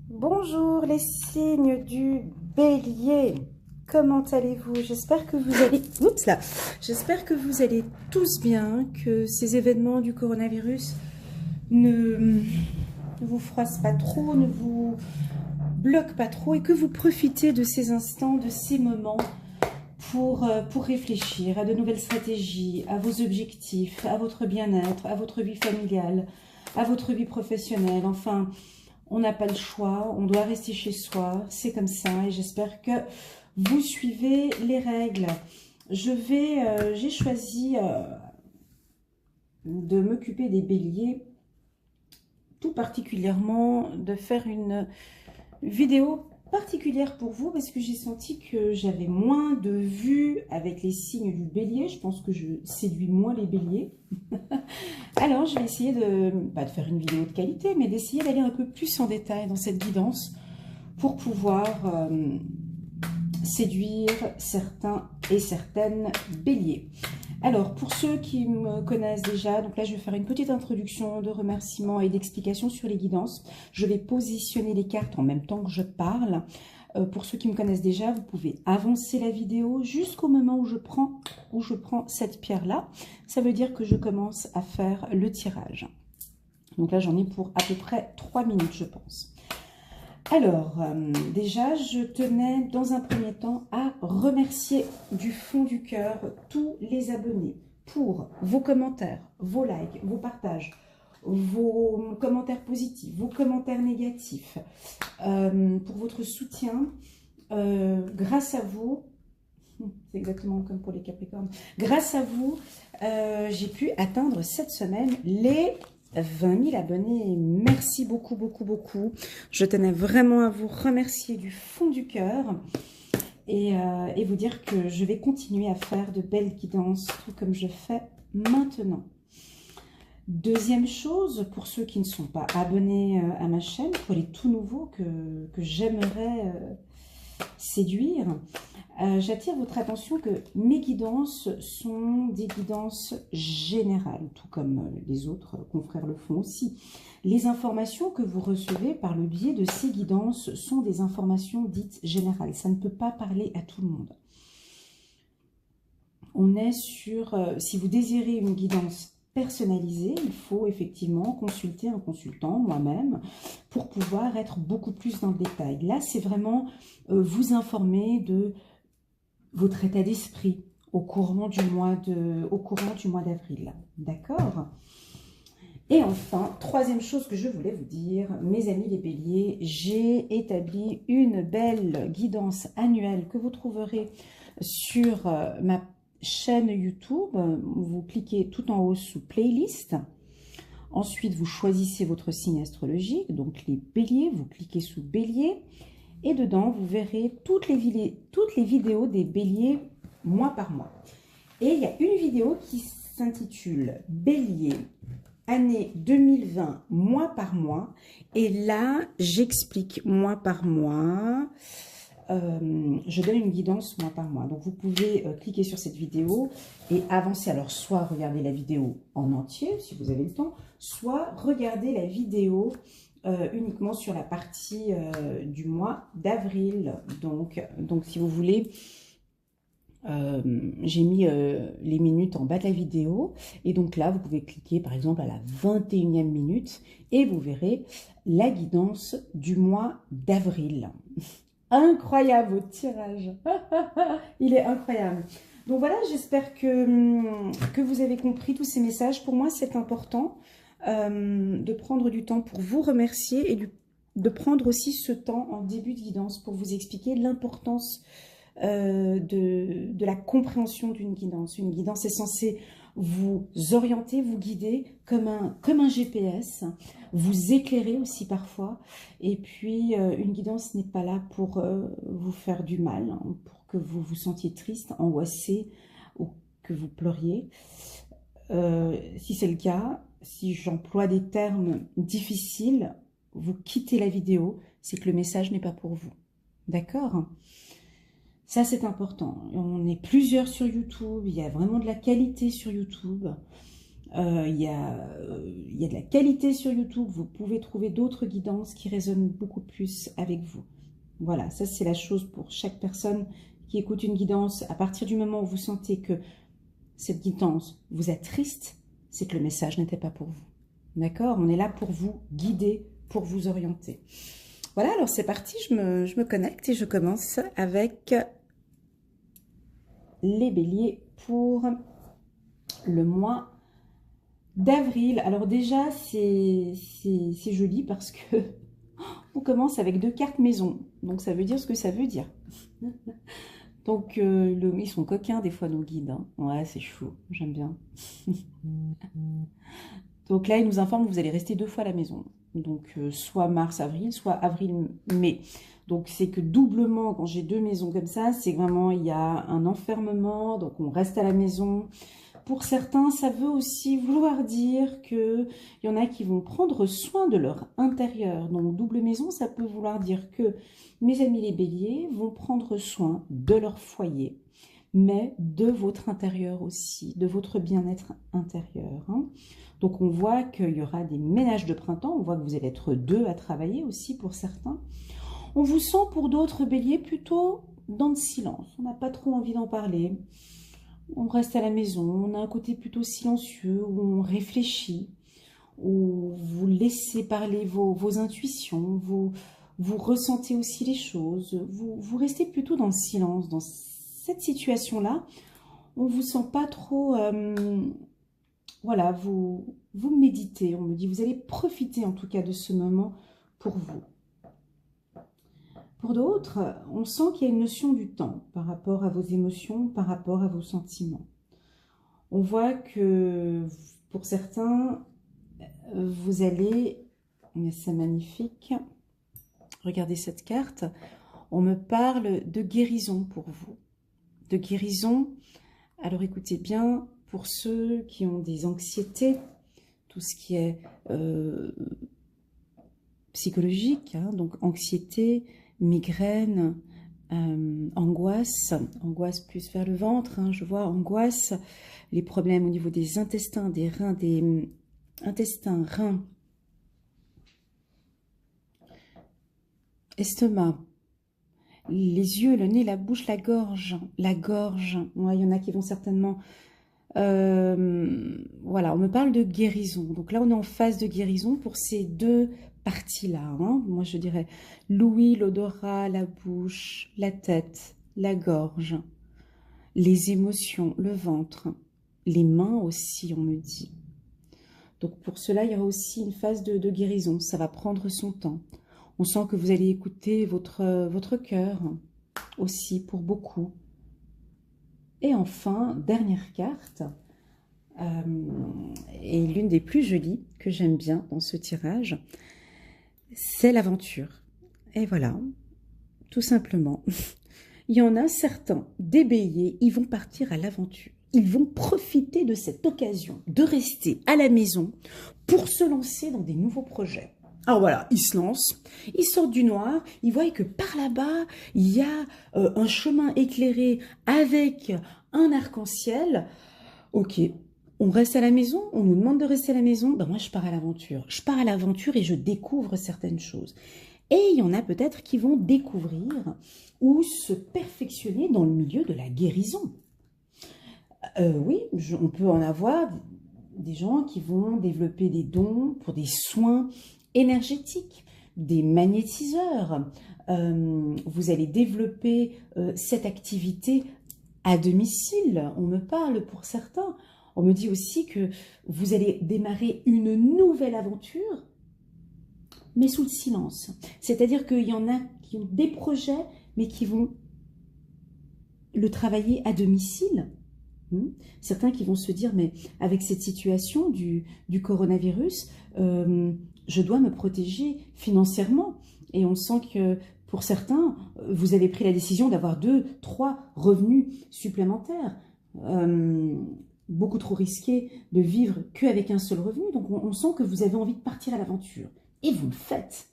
Bonjour les signes du Bélier, comment allez-vous? J'espère que vous allez... Oups là. J'espère que vous allez tous bien, que ces événements du coronavirus ne vous froissent pas trop, ne vous bloquent pas trop et que vous profitez de ces instants, de ces moments pour réfléchir à de nouvelles stratégies, à vos objectifs, à votre bien-être, à votre vie familiale, à votre vie professionnelle, enfin... On n'a pas le choix, on doit rester chez soi, c'est comme ça et j'espère que vous suivez les règles. J'ai choisi de m'occuper des béliers, tout particulièrement de faire une vidéo particulière pour vous parce que j'ai senti que j'avais moins de vues avec les signes du bélier. Je pense que je séduis moins les béliers. Alors, je vais essayer pas de faire une vidéo de qualité, mais d'essayer d'aller un peu plus en détail dans cette guidance pour pouvoir séduire certains et certaines béliers. Alors, pour ceux qui me connaissent déjà, donc là, je vais faire une petite introduction de remerciements et d'explications sur les guidances. Je vais positionner les cartes en même temps que je parle. Pour ceux qui me connaissent déjà, vous pouvez avancer la vidéo jusqu'au moment où je prends cette pierre-là. Ça veut dire que je commence à faire le tirage. Donc là, j'en ai pour à peu près 3 minutes, je pense. Alors, déjà, je tenais dans un premier temps à remercier du fond du cœur tous les abonnés pour vos commentaires, vos likes, vos partages, vos commentaires positifs, vos commentaires négatifs, pour votre soutien. Grâce à vous, c'est exactement comme pour les Capricornes, grâce à vous, j'ai pu atteindre cette semaine les 20 000 abonnés. Merci beaucoup, beaucoup, beaucoup. Je tenais vraiment à vous remercier du fond du cœur et vous dire que je vais continuer à faire de belles guidances, tout comme je fais maintenant. Deuxième chose, pour ceux qui ne sont pas abonnés à ma chaîne, pour les tout nouveaux que j'aimerais séduire, j'attire votre attention que mes guidances sont des guidances générales, tout comme les autres confrères le font aussi. Les informations que vous recevez par le biais de ces guidances sont des informations dites générales. Ça ne peut pas parler à tout le monde. On est sur, si vous désirez une guidance personnalisée, il faut effectivement consulter un consultant, moi-même, pour pouvoir être beaucoup plus dans le détail. Là, c'est vraiment vous informer de votre état d'esprit au courant du mois d'avril. D'accord? Et enfin, troisième chose que je voulais vous dire, mes amis les béliers, j'ai établi une belle guidance annuelle que vous trouverez sur ma chaîne YouTube. Vous cliquez tout en haut sous playlist. Ensuite, vous choisissez votre signe astrologique, donc les béliers, vous cliquez sous bélier. Et dedans, vous verrez toutes les vidéos des béliers mois par mois. Et il y a une vidéo qui s'intitule Bélier, année 2020, mois par mois. Et là, j'explique mois par mois. Je donne une guidance mois par mois. Donc, vous pouvez cliquer sur cette vidéo et avancer. Alors, soit regarder la vidéo en entier, si vous avez le temps, soit regarder la vidéo uniquement sur la partie du mois d'avril. Donc, si vous voulez, j'ai mis les minutes en bas de la vidéo. Et donc là, vous pouvez cliquer par exemple à la 21e minute et vous verrez la guidance du mois d'avril. Incroyable votre tirage. Il est incroyable. Donc voilà, j'espère que vous avez compris tous ces messages. Pour moi, c'est important de prendre du temps pour vous remercier et de prendre aussi ce temps en début de guidance pour vous expliquer l'importance de la compréhension d'une guidance. Une guidance est censée vous orienter, vous guider comme un GPS, vous éclairer aussi parfois. Et puis, une guidance n'est pas là pour vous faire du mal, hein, pour que vous vous sentiez triste, angoissé ou que vous pleuriez. Si c'est le cas, si j'emploie des termes difficiles, vous quittez la vidéo, c'est que le message n'est pas pour vous. D'accord ? Ça, c'est important. On est plusieurs sur YouTube. Il y a vraiment de la qualité sur YouTube. Il y a de la qualité sur YouTube. Vous pouvez trouver d'autres guidances qui résonnent beaucoup plus avec vous. Voilà, ça c'est la chose pour chaque personne qui écoute une guidance. À partir du moment où vous sentez que cette guidance vous attriste, c'est que le message n'était pas pour vous. D'accord? On est là pour vous guider, pour vous orienter. Voilà, alors c'est parti, je me connecte et je commence avec les béliers pour le mois d'avril. Alors déjà, c'est joli parce que on commence avec 2 cartes maison. Donc ça veut dire ce que ça veut dire. Donc ils sont coquins des fois nos guides. Hein. Ouais, c'est chou, j'aime bien. Donc là, ils nous informent que vous allez rester 2 fois à la maison. Donc soit mars-avril, soit avril-mai. Donc c'est que doublement, quand j'ai 2 maisons comme ça, c'est vraiment, il y a un enfermement, donc on reste à la maison. Pour certains, ça veut aussi vouloir dire qu'il y en a qui vont prendre soin de leur intérieur. Donc, double maison, ça peut vouloir dire que mes amis les béliers vont prendre soin de leur foyer, mais de votre intérieur aussi, de votre bien-être intérieur. Hein. Donc, on voit qu'il y aura des ménages de printemps. On voit que vous allez être 2 à travailler aussi pour certains. On vous sent pour d'autres béliers plutôt dans le silence. On n'a pas trop envie d'en parler. On reste à la maison, on a un côté plutôt silencieux, où on réfléchit, où vous laissez parler vos intuitions, vous ressentez aussi les choses, vous restez plutôt dans le silence. Dans cette situation-là, on ne vous sent pas trop... voilà, vous méditez, on me dit, vous allez profiter en tout cas de ce moment pour vous. Pour d'autres, on sent qu'il y a une notion du temps par rapport à vos émotions, par rapport à vos sentiments. On voit que pour certains, vous allez, mais c'est magnifique, regardez cette carte, on me parle de guérison pour vous. De guérison, alors écoutez bien, pour ceux qui ont des anxiétés, tout ce qui est psychologique, hein, donc anxiété, migraine, angoisse plus vers le ventre, hein, je vois angoisse, les problèmes au niveau des intestins, des reins, des intestins, reins, estomac, les yeux, le nez, la bouche, la gorge, ouais, il y en a qui vont certainement... voilà, on me parle de guérison. Donc là, on est en phase de guérison pour ces 2 parties-là. Hein. Moi, je dirais l'ouïe, l'odorat, la bouche, la tête, la gorge, les émotions, le ventre, les mains aussi, on me dit. Donc pour cela, il y aura aussi une phase de guérison. Ça va prendre son temps. On sent que vous allez écouter votre cœur aussi pour beaucoup. Et enfin, dernière carte, et l'une des plus jolies que j'aime bien dans ce tirage, c'est l'aventure. Et voilà, tout simplement. Il y en a certains, des béliers, ils vont partir à l'aventure. Ils vont profiter de cette occasion de rester à la maison pour se lancer dans des nouveaux projets. Alors voilà, ils se lancent, ils sortent du noir, ils voient que par là-bas, il y a un chemin éclairé avec un arc-en-ciel. Ok, on reste à la maison, on nous demande de rester à la maison, ben moi je pars à l'aventure. Je pars à l'aventure et je découvre certaines choses. Et il y en a peut-être qui vont découvrir ou se perfectionner dans le milieu de la guérison. Oui, on peut en avoir des gens qui vont développer des dons pour des soins énergétiques, des magnétiseurs. Vous allez développer cette activité à domicile. On me parle pour certains. On me dit aussi que vous allez démarrer une nouvelle aventure, mais sous le silence. C'est-à-dire qu'il y en a qui ont des projets, mais qui vont le travailler à domicile. Certains qui vont se dire, mais avec cette situation du coronavirus, je dois me protéger financièrement. Et on sent que pour certains, vous avez pris la décision d'avoir 2, 3 revenus supplémentaires. Beaucoup trop risqué de vivre qu'avec un seul revenu. Donc on sent que vous avez envie de partir à l'aventure. Et vous le faites.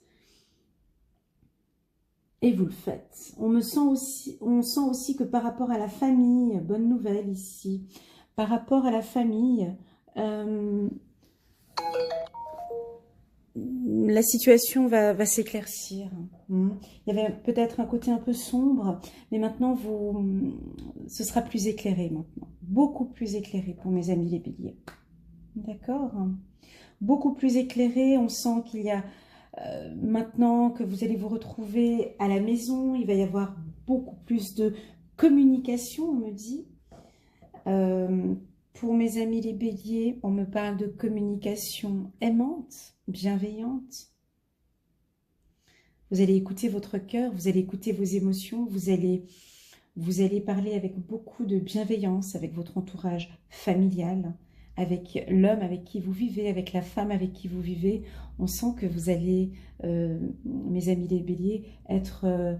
Et vous le faites. On sent aussi que par rapport à la famille, bonne nouvelle ici, par rapport à la famille, Euh, la situation va s'éclaircir. Il y avait peut-être un côté un peu sombre, mais maintenant, ce sera plus éclairé maintenant. Beaucoup plus éclairé pour mes amis les béliers. D'accord? Beaucoup plus éclairé. On sent qu'il y a, maintenant que vous allez vous retrouver à la maison, il va y avoir beaucoup plus de communication, on me dit. Pour mes amis les béliers, on me parle de communication aimante, bienveillante. Vous allez écouter votre cœur, vous allez écouter vos émotions, vous allez parler avec beaucoup de bienveillance avec votre entourage familial, avec l'homme avec qui vous vivez, avec la femme avec qui vous vivez. On sent que vous allez, mes amis les béliers, être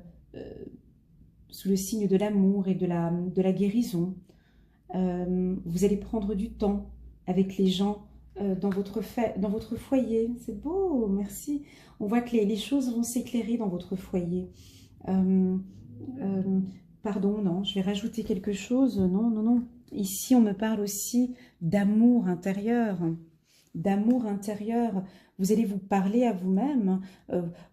sous le signe de l'amour et de la guérison. Vous allez prendre du temps avec les gens dans votre foyer. C'est beau, merci. On voit que les choses vont s'éclairer dans votre foyer. Pardon, non, je vais rajouter quelque chose. Non, non, non. Ici, on me parle aussi d'amour intérieur. D'amour intérieur. Vous allez vous parler à vous-même.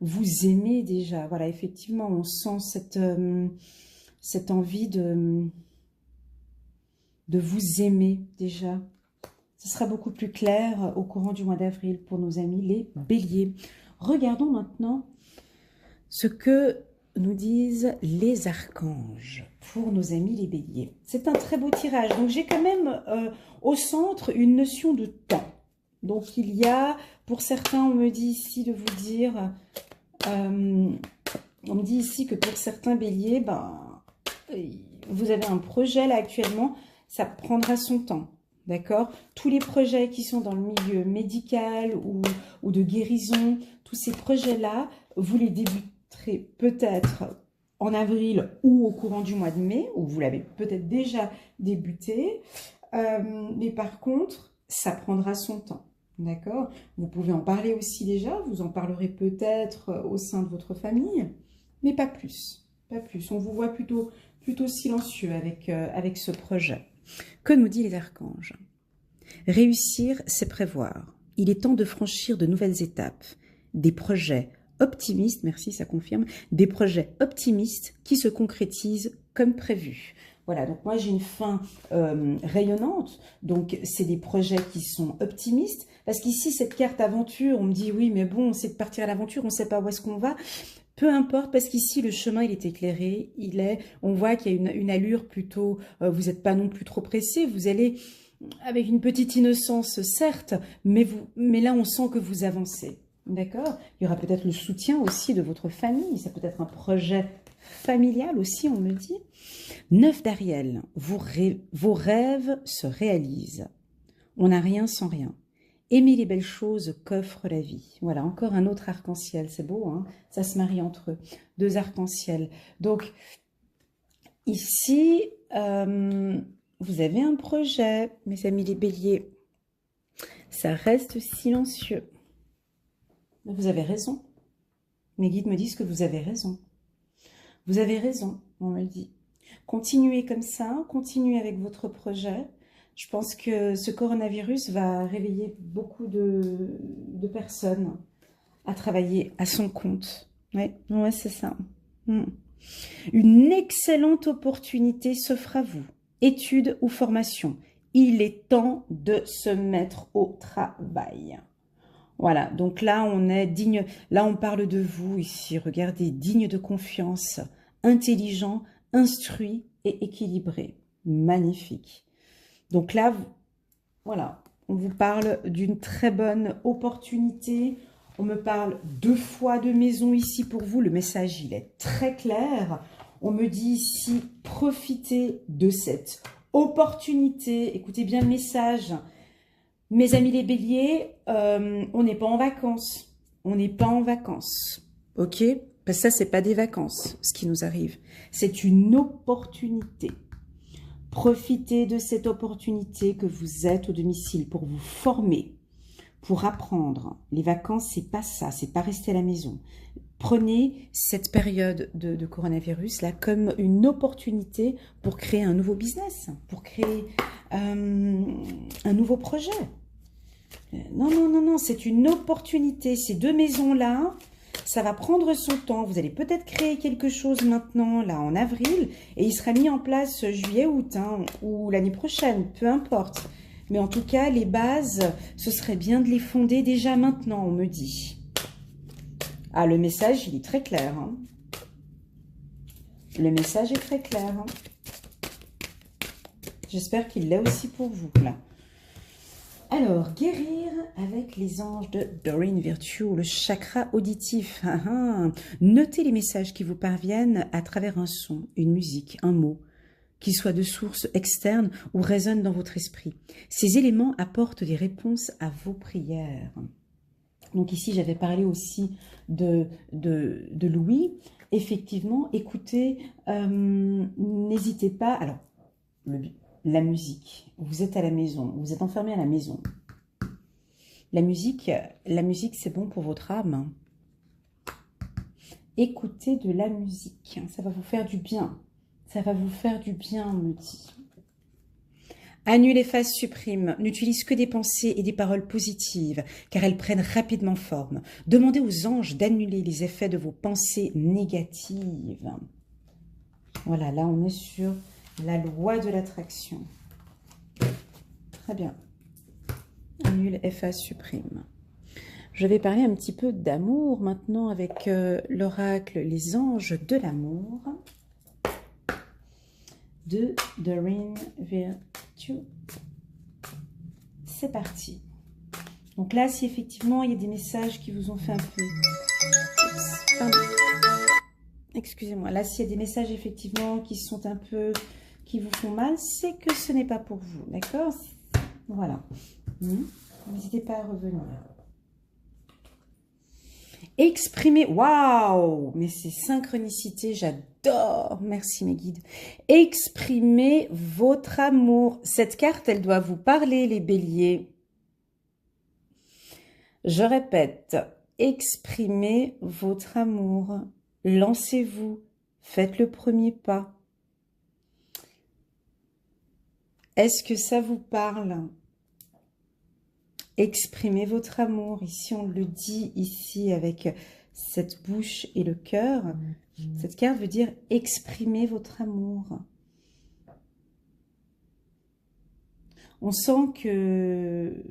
Vous aimez déjà. Voilà, effectivement, on sent cette envie de vous aimer déjà. Ce sera beaucoup plus clair au courant du mois d'avril pour nos amis les béliers. Regardons maintenant ce que nous disent les archanges pour nos amis les béliers. C'est un très beau tirage. Donc j'ai quand même au centre une notion de temps. Donc il y a, pour certains, on me dit ici de vous dire, on me dit ici que pour certains béliers, ben, vous avez un projet là actuellement, ça prendra son temps. D'accord? Tous les projets qui sont dans le milieu médical ou de guérison, tous ces projets-là, vous les débuterez peut-être en avril ou au courant du mois de mai, ou vous l'avez peut-être déjà débuté. Mais par contre, ça prendra son temps. D'accord? Vous pouvez en parler aussi déjà, vous en parlerez peut-être au sein de votre famille, mais pas plus. Pas plus. On vous voit plutôt silencieux avec ce projet. Que nous dit les archanges? Réussir, c'est prévoir. Il est temps de franchir de nouvelles étapes. Des projets optimistes, merci, ça confirme, des projets optimistes qui se concrétisent comme prévu. Voilà, donc moi j'ai une fin rayonnante, donc c'est des projets qui sont optimistes, parce qu'ici cette carte aventure, on me dit oui mais bon, c'est de partir à l'aventure, on ne sait pas où est-ce qu'on va. Peu importe, parce qu'ici, le chemin, il est éclairé, on voit qu'il y a une allure plutôt, vous n'êtes pas non plus trop pressé, vous allez avec une petite innocence, certes, mais là, on sent que vous avancez, d'accord? Il y aura peut-être le soutien aussi de votre famille, ça peut être un projet familial aussi, on me dit. 9 d'Ariel, vos rêves se réalisent. On n'a rien sans rien. Aimez les belles choses qu'offre la vie. Voilà, encore un autre arc-en-ciel. C'est beau, hein? Ça se marie entre eux. 2 arcs-en-ciel. Donc, ici, vous avez un projet, mes amis les béliers. Ça reste silencieux. Vous avez raison. Mes guides me disent que vous avez raison. Vous avez raison, on me le dit. Continuez comme ça, continuez avec votre projet. Je pense que ce coronavirus va réveiller beaucoup de personnes à travailler à son compte. Ouais, c'est ça. Une excellente opportunité s'offre à vous. Études ou formation. Il est temps de se mettre au travail. Voilà, donc là, on est digne. Là, on parle de vous ici. Regardez, digne de confiance, intelligent, instruit et équilibré. Magnifique. Donc là, voilà, on vous parle d'une très bonne opportunité. On me parle 2 fois de maison ici pour vous. Le message, il est très clair. On me dit ici, profitez de cette opportunité. Écoutez bien le message. Mes amis les béliers, on n'est pas en vacances. On n'est pas en vacances. Ok? Parce que ça, c'est pas des vacances, ce qui nous arrive. C'est une opportunité. Profitez de cette opportunité que vous êtes au domicile pour vous former, pour apprendre. Les vacances, c'est pas ça, c'est pas rester à la maison. Prenez cette période de coronavirus là comme une opportunité pour créer un nouveau business, pour créer un nouveau projet. Non, non, non, non, c'est une opportunité. Ces deux maisons-là, ça va prendre son temps. Vous allez peut-être créer quelque chose maintenant, là, en avril, et il sera mis en place juillet, août, hein, ou l'année prochaine, peu importe. Mais en tout cas, les bases, ce serait bien de les fonder déjà maintenant, on me dit. Ah, le message, il est très clair. Hein. Le message est très clair. Hein. J'espère qu'il l'est aussi pour vous, là. Alors, guérir avec les anges de Doreen Virtue, le chakra auditif. Notez les messages qui vous parviennent à travers un son, une musique, un mot, qu'ils soient de source externe ou résonnent dans votre esprit. Ces éléments apportent des réponses à vos prières. Donc ici, j'avais parlé aussi de Louis. Effectivement, écoutez, n'hésitez pas. Alors, la musique, vous êtes à la maison, vous êtes enfermé à la maison. La musique c'est bon pour votre âme. Écoutez de la musique, ça va vous faire du bien. Ça va vous faire du bien, on me dit. Annule, efface, supprime. N'utilise que des pensées et des paroles positives, car elles prennent rapidement forme. Demandez aux anges d'annuler les effets de vos pensées négatives. Voilà, là on est sur la loi de l'attraction. Très bien. Annule, efface, supprime. Je vais parler un petit peu d'amour maintenant avec l'oracle Les Anges de l'amour de Doreen Virtue. C'est parti. Donc là, si effectivement il y a des messages qui vous ont fait un peu... Excusez-moi. Là, s'il y a des messages effectivement qui sont un peu... qui vous font mal, c'est que ce n'est pas pour vous. D'accord? Voilà. N'hésitez pas à revenir. Exprimez, waouh, mais c'est synchronicité, j'adore, merci mes guides. Exprimez votre amour. Cette carte, elle doit vous parler, les béliers. Je répète, exprimez votre amour. Lancez-vous, faites le premier pas. Est-ce que ça vous parle ? Exprimez votre amour. Ici, on le dit ici avec cette bouche et le cœur. Cette carte veut dire exprimer votre amour. On sent que...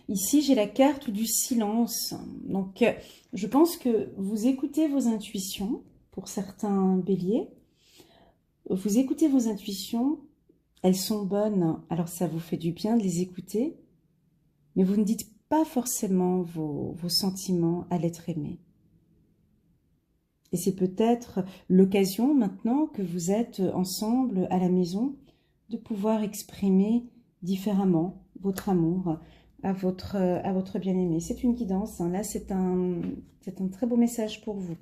Ici, j'ai la carte du silence. Donc, je pense que vous écoutez vos intuitions, pour certains béliers. Vous écoutez vos intuitions. Elles sont bonnes, alors ça vous fait du bien de les écouter, mais vous ne dites pas forcément vos sentiments à l'être aimé. Et c'est peut-être l'occasion maintenant que vous êtes ensemble à la maison de pouvoir exprimer différemment votre amour à votre bien-aimé. C'est une guidance, hein. Là c'est un très beau message pour vous.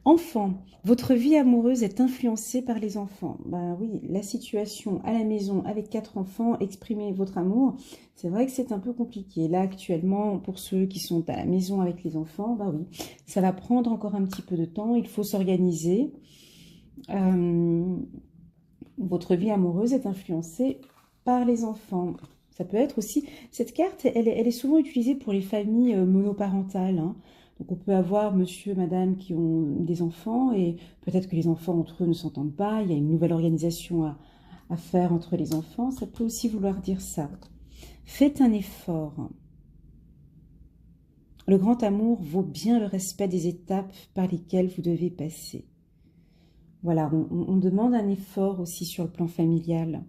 Enfant, votre vie amoureuse est influencée par les enfants. Ben oui, la situation à la maison avec 4 enfants, exprimer votre amour, c'est vrai que c'est un peu compliqué. Là, actuellement, pour ceux qui sont à la maison avec les enfants, ben oui, ça va prendre encore un petit peu de temps. Il faut s'organiser. Votre vie amoureuse est influencée par les enfants. Ça peut être aussi... Cette carte, elle est souvent utilisée pour les familles monoparentales, hein. Donc on peut avoir monsieur, madame qui ont des enfants et peut-être que les enfants entre eux ne s'entendent pas. Il y a une nouvelle organisation à faire entre les enfants. Ça peut aussi vouloir dire ça. Faites un effort. Le grand amour vaut bien le respect des étapes par lesquelles vous devez passer. Voilà, on demande un effort aussi sur le plan familial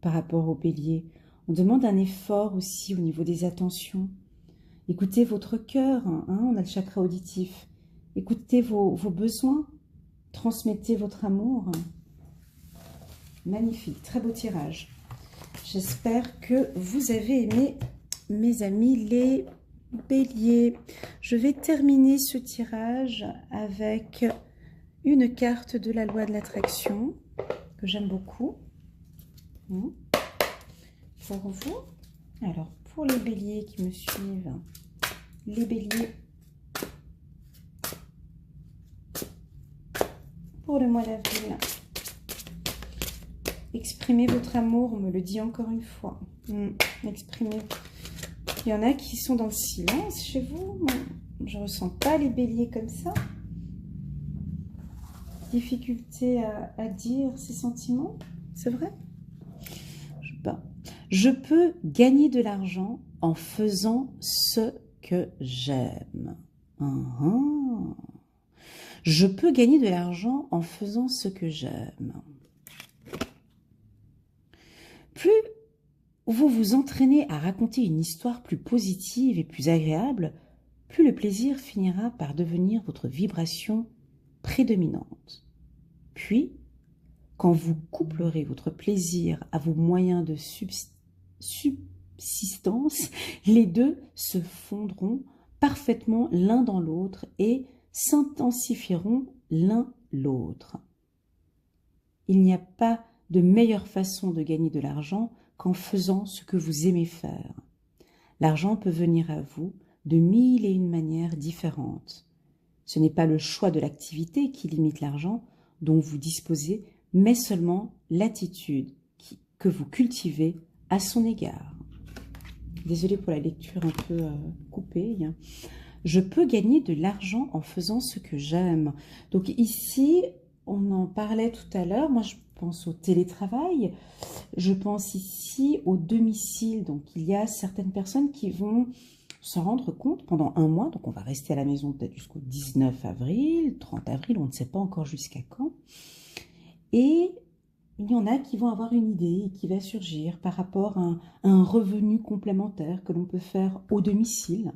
par rapport au bélier. On demande un effort aussi au niveau des attentions. Écoutez votre cœur, hein, on a le chakra auditif. Écoutez vos besoins, transmettez votre amour. Magnifique, très beau tirage. J'espère que vous avez aimé, mes amis, les béliers. Je vais terminer ce tirage avec une carte de la loi de l'attraction que j'aime beaucoup. Pour vous. Alors, pour les béliers qui me suivent. Les béliers. Pour le mois d'avril. Exprimez votre amour, on me le dit encore une fois. Exprimez. Il y en a qui sont dans le silence chez vous. Je ne ressens pas les béliers comme ça. Difficulté à dire ses sentiments, c'est vrai? Je peux gagner de l'argent en faisant ce que j'aime. Je peux gagner de l'argent en faisant ce que j'aime. Plus vous vous entraînez à raconter une histoire plus positive et plus agréable, plus le plaisir finira par devenir votre vibration prédominante. Puis, quand vous couplerez votre plaisir à vos moyens de subsistance, les deux se fondront parfaitement l'un dans l'autre et s'intensifieront l'un l'autre. Il n'y a pas de meilleure façon de gagner de l'argent qu'en faisant ce que vous aimez faire. L'argent peut venir à vous de 1001 manières différentes. Ce n'est pas le choix de l'activité qui limite l'argent dont vous disposez, mais seulement l'attitude que vous cultivez à son égard. Désolée pour la lecture un peu coupée. Je peux gagner de l'argent en faisant ce que j'aime. Donc ici, on en parlait tout à l'heure. Moi, je pense au télétravail. Je pense ici au domicile. Donc, il y a certaines personnes qui vont s'en rendre compte pendant un mois. Donc, on va rester à la maison peut-être jusqu'au 19 avril, 30 avril, on ne sait pas encore jusqu'à quand. Et il y en a qui vont avoir une idée qui va surgir par rapport à un revenu complémentaire que l'on peut faire au domicile.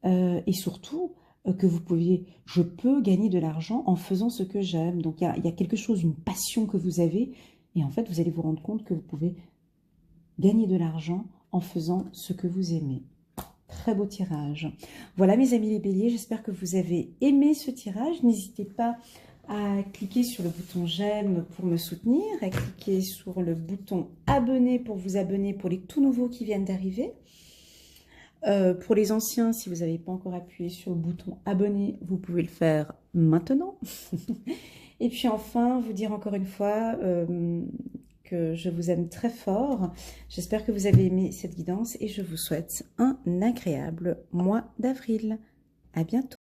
Et surtout, je peux gagner de l'argent en faisant ce que j'aime. Donc, il y a quelque chose, une passion que vous avez. Et en fait, vous allez vous rendre compte que vous pouvez gagner de l'argent en faisant ce que vous aimez. Très beau tirage. Voilà mes amis les béliers, j'espère que vous avez aimé ce tirage. N'hésitez pas à cliquer sur le bouton j'aime pour me soutenir, à cliquer sur le bouton abonner pour vous abonner pour les tout nouveaux qui viennent d'arriver. Pour les anciens, si vous n'avez pas encore appuyé sur le bouton abonner, vous pouvez le faire maintenant. Et puis enfin, vous dire encore une fois que je vous aime très fort. J'espère que vous avez aimé cette guidance et je vous souhaite un agréable mois d'avril. À bientôt.